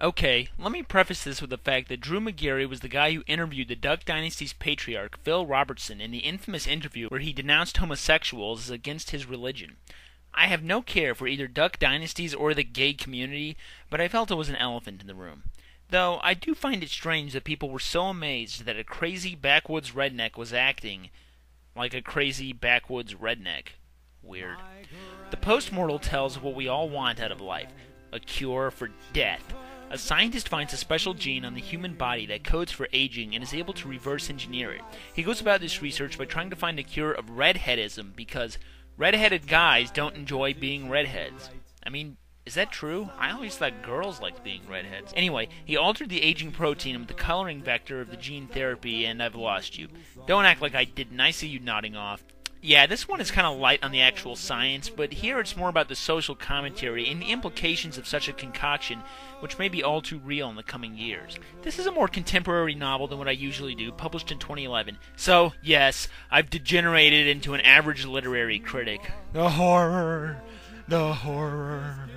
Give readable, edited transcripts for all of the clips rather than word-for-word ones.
Okay, let me preface this with the fact that Drew Magary was the guy who interviewed the Duck Dynasty's patriarch, Phil Robertson, in the infamous interview where he denounced homosexuals as against his religion. I have no care for either Duck Dynasties or the gay community, but I felt it was an elephant in the room. Though I do find it strange that people were so amazed that a crazy backwoods redneck was acting like a crazy backwoods redneck. Weird. The postmortal tells what we all want out of life: a cure for death. A scientist finds a special gene on the human body that codes for aging and is able to reverse engineer it. He goes about this research by trying to find a cure of redheadism because redheaded guys don't enjoy being redheads. I mean, is that true? I always thought girls liked being redheads. Anyway, he altered the aging protein with the coloring vector of the gene therapy, and I've lost you. Don't act like I didn't. I see you nodding off. Yeah, this one is kind of light on the actual science, but here it's more about the social commentary and the implications of such a concoction, which may be all too real in the coming years. This is a more contemporary novel than what I usually do, published in 2011. So, yes, I've degenerated into an average literary critic. The horror. The horror.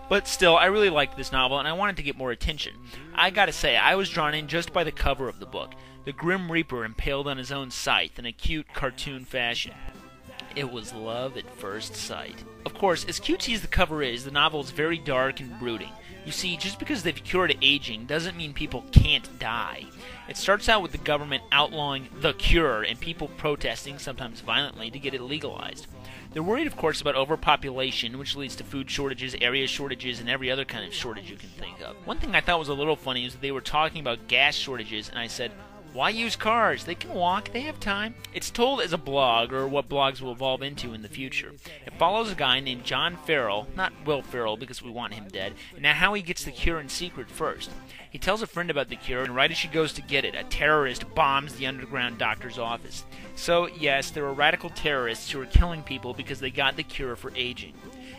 But still, I really liked this novel, and I wanted to get more attention. I gotta say, I was drawn in just by the cover of the book. The Grim Reaper impaled on his own scythe in a cute cartoon fashion. It was love at first sight. Of course, as cutesy as the cover is, the novel is very dark and brooding. You see, just because they've cured aging doesn't mean people can't die. It starts out with the government outlawing the cure and people protesting, sometimes violently, to get it legalized. They're worried, of course, about overpopulation, which leads to food shortages, area shortages, and every other kind of shortage you can think of. One thing I thought was a little funny is that they were talking about gas shortages, and I said, why use cars? They can walk. They have time. It's told as a blog, or what blogs will evolve into in the future. It follows a guy named John Farrell, not Will Ferrell because we want him dead, and now how he gets the cure in secret first. He tells a friend about the cure, and right as she goes to get it, a terrorist bombs the underground doctor's office. So, yes, there are radical terrorists who are killing people because they got the cure for aging.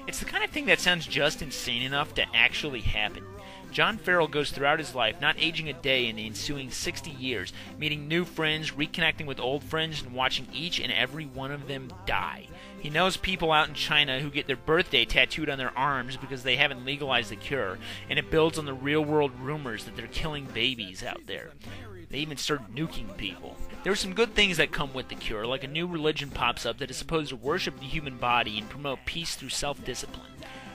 It's the kind of thing that sounds just insane enough to actually happen. John Farrell goes throughout his life not aging a day in the ensuing 60 years, meeting new friends, reconnecting with old friends, and watching each and every one of them die. He knows people out in China who get their birthday tattooed on their arms because they haven't legalized the cure, and it builds on the real-world rumors that they're killing babies out there. They even start nuking people. There are some good things that come with the cure, like a new religion pops up that is supposed to worship the human body and promote peace through self-discipline.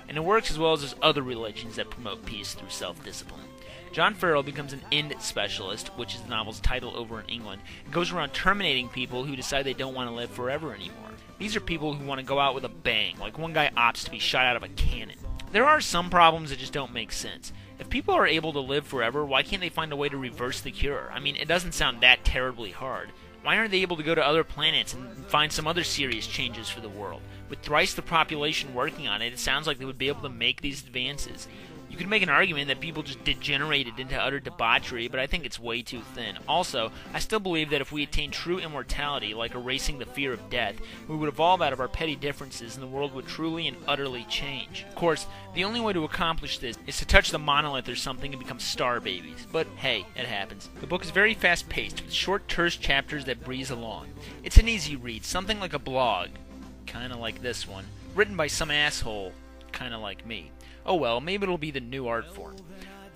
And it works as well as there's other religions that promote peace through self-discipline. John Farrell becomes an end specialist, which is the novel's title over in England, and goes around terminating people who decide they don't want to live forever anymore. These are people who want to go out with a bang, like one guy opts to be shot out of a cannon. There are some problems that just don't make sense. If people are able to live forever, why can't they find a way to reverse the cure? I mean, it doesn't sound that terribly hard. Why aren't they able to go to other planets and find some other serious changes for the world? With thrice the population working on it, it sounds like they would be able to make these advances. You could make an argument that people just degenerated into utter debauchery, but I think it's way too thin. Also, I still believe that if we attain true immortality, like erasing the fear of death, we would evolve out of our petty differences and the world would truly and utterly change. Of course, the only way to accomplish this is to touch the monolith or something and become star babies. But hey, it happens. The book is very fast-paced, with short, terse chapters that breeze along. It's an easy read, something like a blog, kinda like this one, written by some asshole, kinda like me. Oh well, maybe it'll be the new art form.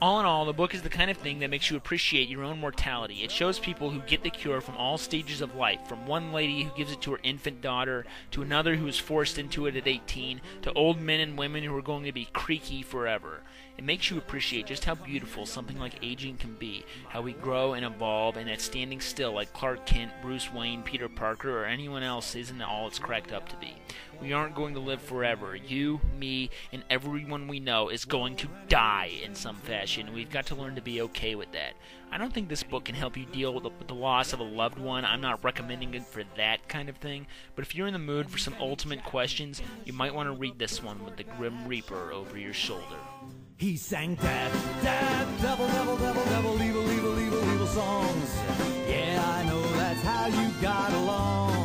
All in all, the book is the kind of thing that makes you appreciate your own mortality. It shows people who get the cure from all stages of life, from one lady who gives it to her infant daughter, to another who is forced into it at 18, to old men and women who are going to be creaky forever. It makes you appreciate just how beautiful something like aging can be, how we grow and evolve, and that standing still like Clark Kent, Bruce Wayne, Peter Parker, or anyone else isn't all it's cracked up to be. We aren't going to live forever. You, me, and everyone we know is going to die in some fashion, and we've got to learn to be okay with that. I don't think this book can help you deal with the loss of a loved one. I'm not recommending it for that kind of thing, but if you're in the mood for some ultimate questions, you might want to read this one with the Grim Reaper over your shoulder. He sang death, death, devil, devil, devil, devil, evil, evil, evil, evil songs. Yeah, I know that's how you got along.